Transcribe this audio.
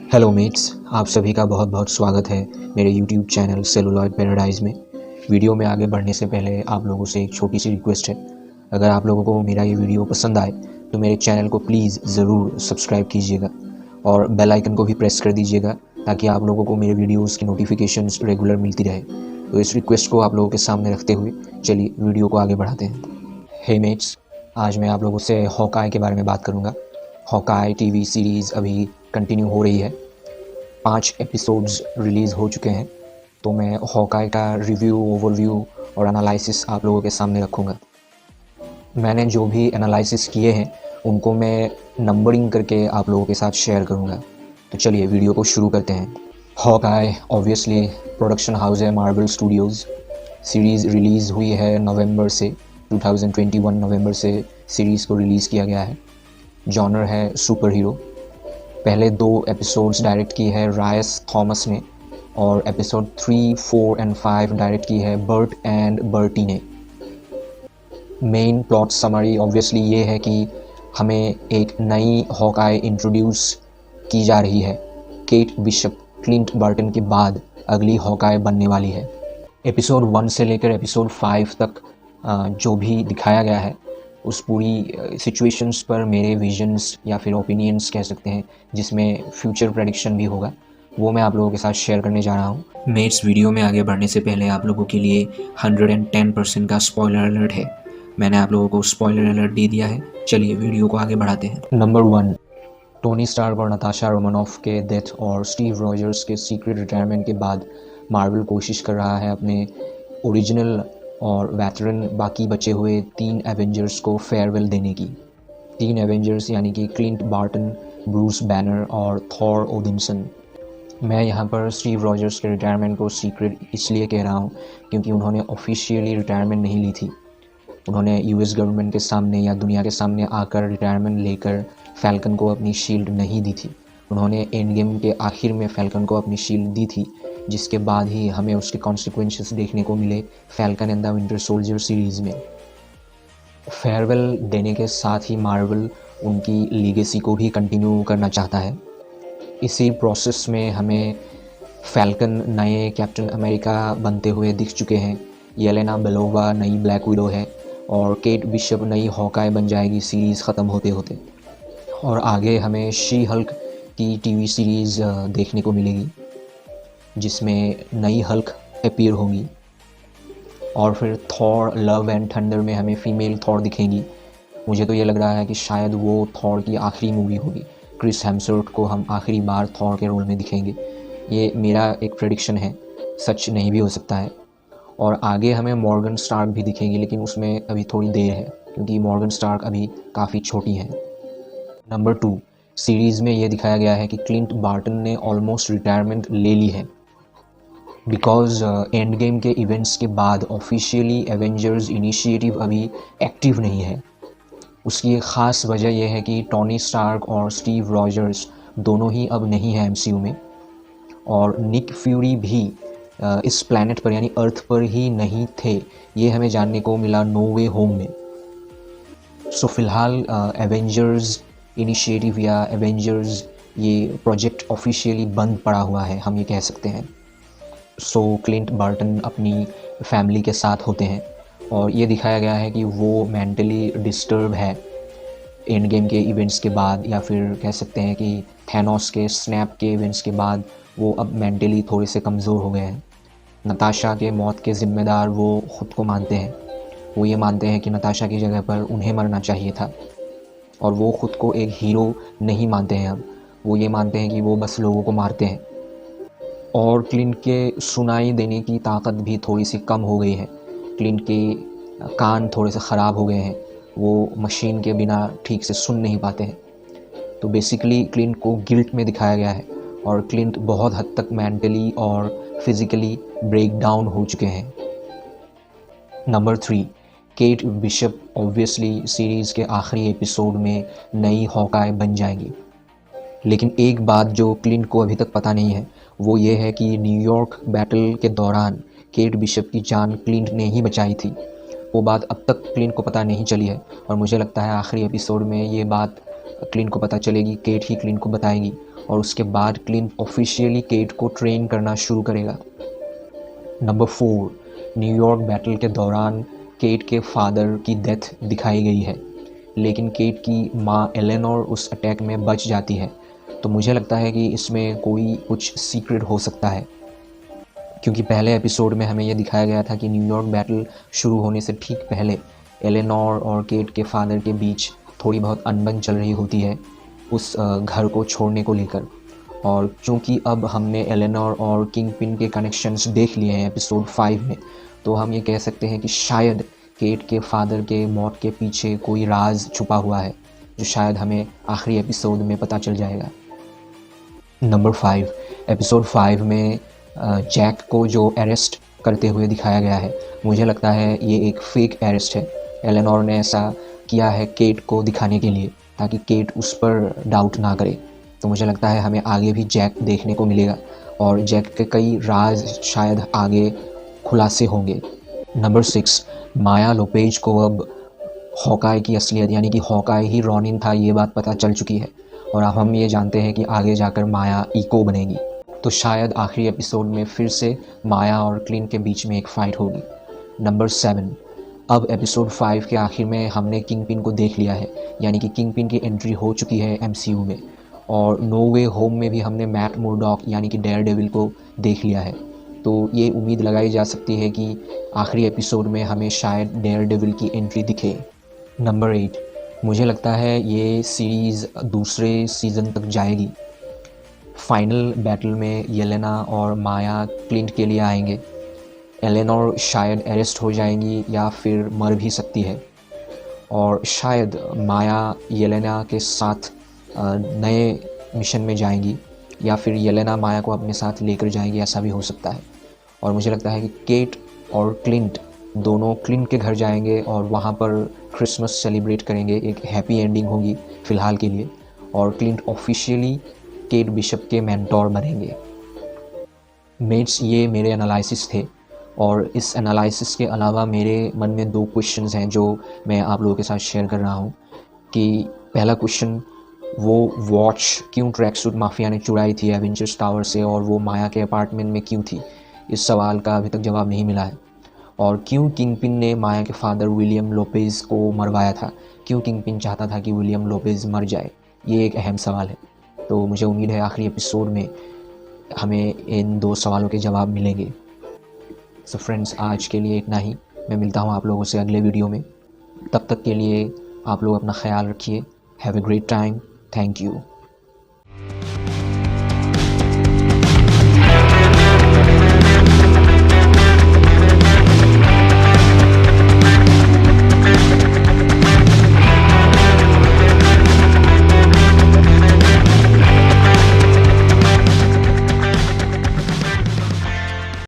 Hello mats, आप सभी का बहुत बहुत स्वागत है मेरे यूट्यूब चैनल सेलुलॉइड पैराडाइज में। वीडियो में आगे बढ़ने से पहले आप लोगों से एक छोटी सी रिक्वेस्ट है। अगर आप लोगों को मेरा ये वीडियो पसंद आए तो मेरे चैनल को प्लीज़ ज़रूर सब्सक्राइब कीजिएगा और बेल आइकन को भी प्रेस कर दीजिएगा ताकि आप लोगों को मेरे वीडियोज़ की नोटिफिकेशंस रेगुलर मिलती रहे। तो इस रिक्वेस्ट को आप लोगों के सामने रखते हुए चलिए वीडियो को आगे बढ़ाते हैं। हे मेट्स, आज मैं आप लोगों से हॉकाई के बारे में बात करूँगा। हॉकाई टीवी सीरीज़ अभी कंटिन्यू हो रही है। 5 एपिसोड्स रिलीज़ हो चुके हैं, तो मैं हॉकाई का रिव्यू, ओवरव्यू और एनालिसिस आप लोगों के सामने रखूँगा। मैंने जो भी एनालिसिस किए हैं उनको मैं नंबरिंग करके आप लोगों के साथ शेयर करूँगा। तो चलिए वीडियो को शुरू करते हैं। हॉकाई ऑब्वियसली प्रोडक्शन हाउस है मार्वल स्टूडियोज़। सीरीज़ रिलीज़ हुई है नवंबर से, 2021 नवंबर से सीरीज़ को रिलीज़ किया गया है। जॉनर है सुपर हीरो। पहले 2 एपिसोड्स डायरेक्ट की है रायस थॉमस ने और एपिसोड 3, 4 एंड 5 डायरेक्ट की है बर्ट एंड बर्टी ने। मेन प्लॉट समरी ऑब्वियसली ये है कि हमें एक नई हॉकाई इंट्रोड्यूस की जा रही है। केट बिशप क्लिंट बर्टन के बाद अगली हॉकाई बनने वाली है। एपिसोड 1 से लेकर एपिसोड 5 तक जो भी दिखाया गया है उस पूरी सिचुएशंस पर मेरे विजन्स या फिर ओपिनियंस कह सकते हैं, जिसमें फ्यूचर प्रेडिक्शन भी होगा, वो मैं आप लोगों के साथ शेयर करने जा रहा हूँ। मेट्स, वीडियो में आगे बढ़ने से पहले आप लोगों के लिए 110% का स्पॉइलर अलर्ट है। मैंने आप लोगों को स्पॉइलर अलर्ट दे दिया है। चलिए वीडियो को आगे बढ़ाते हैं। नंबर 1, टोनी स्टार्क और नताशा रोमानॉफ के डेथ और स्टीव रॉजर्स के सीक्रेट रिटायरमेंट के बाद मार्वल कोशिश कर रहा है अपने ओरिजिनल और वेटरन बाकी बचे हुए 3 एवेंजर्स को फेयरवेल देने की। 3 एवेंजर्स यानी कि क्लिंट बार्टन, ब्रूस बैनर और थॉर ओडिनसन। मैं यहाँ पर स्टीव रॉजर्स के रिटायरमेंट को सीक्रेट इसलिए कह रहा हूँ क्योंकि उन्होंने ऑफिशियली रिटायरमेंट नहीं ली थी। उन्होंने यूएस गवर्नमेंट के सामने या दुनिया के सामने आकर रिटायरमेंट लेकर फैल्कन को अपनी शील्ड नहीं दी थी। उन्होंने एंड गेम के आखिर में फैल्कन को अपनी शील्ड दी थी, जिसके बाद ही हमें उसके कॉन्सिक्वेंसेस देखने को मिले falcon and the winter soldier series में। फेयरवेल देने के साथ ही मार्वल उनकी लीगेसी को भी कंटिन्यू करना चाहता है। इसी प्रोसेस में हमें फैल्कन नए कैप्टन अमेरिका बनते हुए दिख चुके हैं। येलेना बेलोवा नई ब्लैक विडो है और केट बिशप नई हॉकाई बन जाएगी सीरीज़ ख़त्म होते होते। और आगे हमें शी हल्क की टीवी सीरीज़ देखने को मिलेगी जिसमें नई हल्क अपीयर होगी। और फिर थॉर लव एंड थंडर में हमें फ़ीमेल थॉर दिखेंगी। मुझे तो ये लग रहा है कि शायद वो थॉर की आखिरी मूवी होगी। क्रिस हेम्सवर्थ को हम आखिरी बार थॉर के रोल में दिखेंगे। ये मेरा एक प्रेडिक्शन है, सच नहीं भी हो सकता है। और आगे हमें मॉर्गन स्टार्क भी दिखेंगी, लेकिन उसमें अभी थोड़ी देर है क्योंकि मॉर्गन स्टार्क अभी काफ़ी छोटी हैं। नंबर 2, सीरीज़ में ये दिखाया गया है कि क्लिंट बार्टन ने ऑलमोस्ट रिटायरमेंट ले ली है बिकॉज एंड गेम के इवेंट्स के बाद ऑफिशियली एवेंजर्स इनिशिएटिव अभी एक्टिव नहीं है। उसकी एक ख़ास वजह यह है कि टोनी स्टार्क और स्टीव रॉजर्स दोनों ही अब नहीं हैं एमसीयू में, और निक फ्यूरी भी इस प्लैनेट पर यानी अर्थ पर ही नहीं थे। ये हमें जानने को मिला नो वे होम में। सो फिलहाल एवेंजर्स इनिशिएटिव या एवेंजर्स ये प्रोजेक्ट ऑफिशियली बंद पड़ा हुआ है, हम ये कह सकते हैं। सो क्लिंट बार्टन अपनी फैमिली के साथ होते हैं और ये दिखाया गया है कि वो मेंटली डिस्टर्ब है एंड गेम के इवेंट्स के बाद, या फिर कह सकते हैं कि थैनोस के स्नैप के इवेंट्स के बाद वो अब मेंटली थोड़े से कमज़ोर हो गए हैं। नताशा के मौत के ज़िम्मेदार वो ख़ुद को मानते हैं। वो ये मानते हैं कि नताशा की जगह पर उन्हें मरना चाहिए था, और वो ख़ुद को एक हीरो नहीं मानते हैं। अब वो ये मानते हैं कि वो बस लोगों को मारते हैं। और क्लिंट के सुनाई देने की ताकत भी थोड़ी सी कम हो गई है। क्लिंट के कान थोड़े से ख़राब हो गए हैं, वो मशीन के बिना ठीक से सुन नहीं पाते हैं। तो बेसिकली क्लिंट को गिल्ट में दिखाया गया है और क्लिंट बहुत हद तक मेंटली और फिज़िकली ब्रेक डाउन हो चुके हैं। Number 3, Kate Bishop obviously series के आखिरी एपिसोड में नई हॉकाई बन जाएंगी। लेकिन एक बात जो क्लिंट को अभी तक पता नहीं है वो ये है कि न्यूयॉर्क बैटल के दौरान केट बिशप की जान क्लिंट ने ही बचाई थी। वो बात अब तक क्लिंट को पता नहीं चली है और मुझे लगता है आखिरी एपिसोड में ये बात क्लिंट को पता चलेगी, केट ही क्लिंट को बताएगी और उसके बाद क्लिंट ऑफिशियली केट को ट्रेन करना शुरू करेगा। नंबर 4, न्यूयॉर्क बैटल के दौरान केट के फादर की डेथ दिखाई गई है, लेकिन केट की माँ एलेनोर उस अटैक में बच जाती है। तो मुझे लगता है कि इसमें कोई कुछ सीक्रेट हो सकता है, क्योंकि पहले एपिसोड में हमें यह दिखाया गया था कि न्यूयॉर्क बैटल शुरू होने से ठीक पहले एलेनोर और केट के फादर के बीच थोड़ी बहुत अनबन चल रही होती है उस घर को छोड़ने को लेकर। और चूँकि अब हमने एलेनोर और किंगपिन के कनेक्शंस देख लिए हैं एपिसोड 5 में, तो हम ये कह सकते हैं कि शायद केट के फादर के मौत के पीछे कोई राज छुपा हुआ है, जो शायद हमें आखिरी एपिसोड में पता चल जाएगा। नंबर 5, एपिसोड 5 में जैक को जो अरेस्ट करते हुए दिखाया गया है, मुझे लगता है ये एक फेक अरेस्ट है। एलेनोर ने ऐसा किया है केट को दिखाने के लिए, ताकि केट उस पर डाउट ना करे। तो मुझे लगता है हमें आगे भी जैक देखने को मिलेगा और जैक के कई राज शायद आगे खुलासे होंगे। नंबर 6, माया लोपेज को अब हॉकाई की असलियत यानी कि हॉकाई ही रॉनिन था, ये बात पता चल चुकी है और अब हम ये जानते हैं कि आगे जाकर माया इको बनेगी। तो शायद आखिरी एपिसोड में फिर से माया और क्लिंट के बीच में एक फ़ाइट होगी। नंबर 7, अब एपिसोड 5 के आखिर में हमने किंगपिन को देख लिया है, यानी कि किंगपिन की एंट्री हो चुकी है MCU में, और नो वे होम में भी हमने मैट मुर्डॉक यानी कि डेयरडेविल को देख लिया है। तो ये उम्मीद लगाई जा सकती है कि आखिरी एपिसोड में हमें शायद डेयरडेविल की एंट्री दिखे। नंबर 8, मुझे लगता है ये सीरीज़ दूसरे सीज़न तक जाएगी। फाइनल बैटल में येलेना और माया क्लिंट के लिए आएंगे। एलेनोर शायद अरेस्ट हो जाएंगी या फिर मर भी सकती है, और शायद माया येलेना के साथ नए मिशन में जाएंगी, या फिर येलेना माया को अपने साथ लेकर जाएंगी, ऐसा भी हो सकता है। और मुझे लगता है कि केट और क्लिंट दोनों क्लिंट के घर जाएंगे और वहाँ पर क्रिसमस सेलिब्रेट करेंगे। एक हैप्पी एंडिंग होगी फ़िलहाल के लिए, और क्लिंट ऑफिशियली केट बिशप के मेंटोर बनेंगे। मेट्स, ये मेरे एनालिसिस थे, और इस एनालिसिस के अलावा मेरे मन में 2 क्वेश्चंस हैं जो मैं आप लोगों के साथ शेयर कर रहा हूँ। कि पहला क्वेश्चन, वो वॉच क्यों ट्रैकसूट माफिया ने चुराई थी एवेंजर्स टावर से और वो माया के अपार्टमेंट में क्यों थी? इस सवाल का अभी तक जवाब नहीं मिला है। और क्यों किंगपिन ने माया के फादर विलियम लोपेज को मरवाया था? क्यों किंगपिन चाहता था कि विलियम लोपेज मर जाए? ये एक अहम सवाल है। तो मुझे उम्मीद है आखिरी एपिसोड में हमें इन 2 सवालों के जवाब मिलेंगे। सो फ्रेंड्स, आज के लिए इतना ही। मैं मिलता हूँ आप लोगों से अगले वीडियो में। तब तक के लिए आप लोग अपना ख्याल रखिए। Have a great time. Thank you.